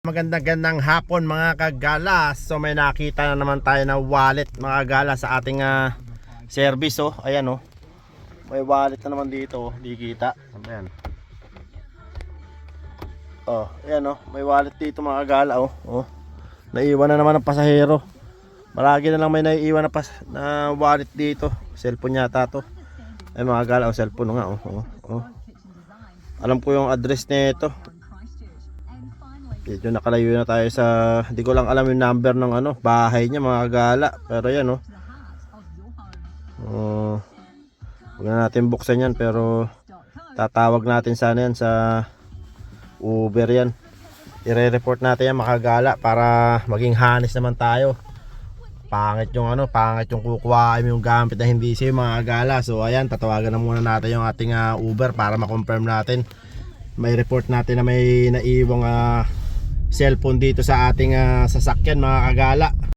Magandang hapon mga kagala. So may nakita na naman tayo na wallet mga kagala sa ating service. Oh, ayan oh. May wallet na naman dito, oh. Di kita. Ayan. Oh, ayan oh. May wallet dito mga kagala oh. Oh. Naiwan na naman ng pasahero. Maragi na lang may naiiwan na wallet dito. Cellphone yata to. Ay mga kagala, oh, cellphone nga oh. Oh. Oh. Alam ko yung address nito. Medyo nakalayo na tayo sa, hindi ko lang alam yung number ng bahay niya mga kagala. Pero yan oh. Huwag na natin buksan yan, pero tatawag natin sana yan sa Uber yan. I-report natin yan mga kagala para maging honest naman tayo. Pangit yung kukuhain yung gamit na hindi sa'yo mga kagala. So ayan, tatawagan na muna natin yung ating Uber para ma-confirm natin. May report natin na may naiwang cellphone dito sa ating sasakyan mga kagala.